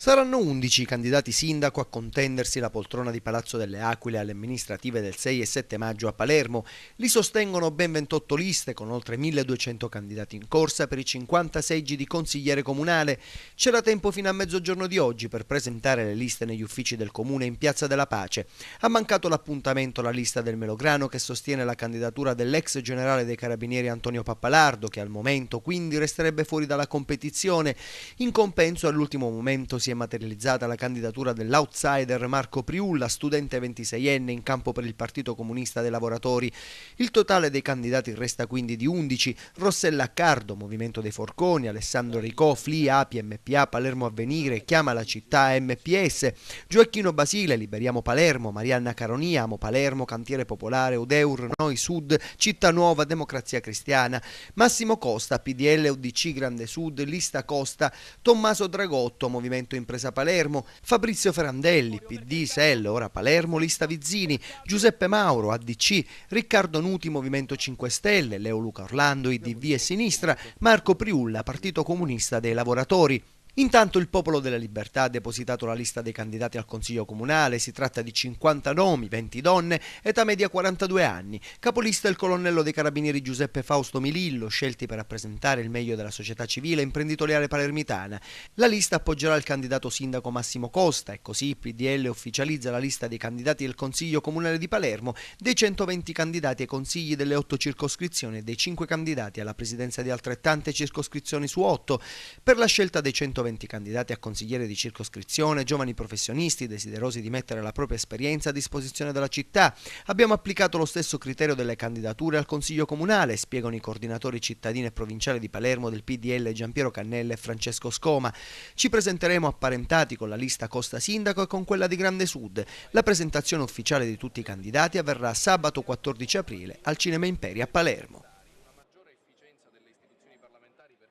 Saranno 11 i candidati sindaco a contendersi la poltrona di Palazzo delle Aquile alle amministrative del 6 e 7 maggio a Palermo. Li sostengono ben 28 liste con oltre 1200 candidati in corsa per i 50 seggi di consigliere comunale. C'era tempo fino a mezzogiorno di oggi per presentare le liste negli uffici del comune in Piazza della Pace. Ha mancato l'appuntamento la lista del Melograno che sostiene la candidatura dell'ex generale dei Carabinieri Antonio Pappalardo, che al momento quindi resterebbe fuori dalla competizione. In compenso all'ultimo momento si è materializzata la candidatura dell'outsider Marco Priulla, studente 26enne in campo per il Partito Comunista dei Lavoratori. Il totale dei candidati resta quindi di 11: Rossella Accardo, Movimento dei Forconi, Alessandro Ricò, FLI, API, MPA, Palermo Avvenire, Chiama la Città, MPS, Gioacchino Basile, Liberiamo Palermo, Marianna Caronia, Amo Palermo, Cantiere Popolare, Udeur, Noi Sud, Città Nuova, Democrazia Cristiana, Massimo Costa, PDL, UDC Grande Sud, Lista Costa, Tommaso Dragotto, Movimento Impresa Palermo, Fabrizio Ferrandelli, PD, SEL, ora Palermo, Lista Vizzini, Giuseppe Mauro, ADC, Riccardo Nuti, Movimento 5 Stelle, Leo Luca Orlando, IDV e Sinistra, Marco Priulla, Partito Comunista dei Lavoratori. Intanto il Popolo della Libertà ha depositato la lista dei candidati al Consiglio Comunale. Si tratta di 50 nomi, 20 donne, età media 42 anni. Capolista il colonnello dei Carabinieri Giuseppe Fausto Milillo, scelti per rappresentare il meglio della società civile e imprenditoriale palermitana. La lista appoggerà il candidato sindaco Massimo Costa e così il PDL ufficializza la lista dei candidati del Consiglio Comunale di Palermo, dei 120 candidati ai consigli delle 8 circoscrizioni e dei 5 candidati alla presidenza di altrettante circoscrizioni su 8. Per la scelta dei 120 candidati a consigliere di circoscrizione, giovani professionisti desiderosi di mettere la propria esperienza a disposizione della città. Abbiamo applicato lo stesso criterio delle candidature al Consiglio Comunale, spiegano i coordinatori cittadini e provinciali di Palermo del PDL Giampiero Cannella e Francesco Scoma. Ci presenteremo apparentati con la lista Costa Sindaco e con quella di Grande Sud. La presentazione ufficiale di tutti i candidati avverrà sabato 14 aprile al Cinema Imperi a Palermo.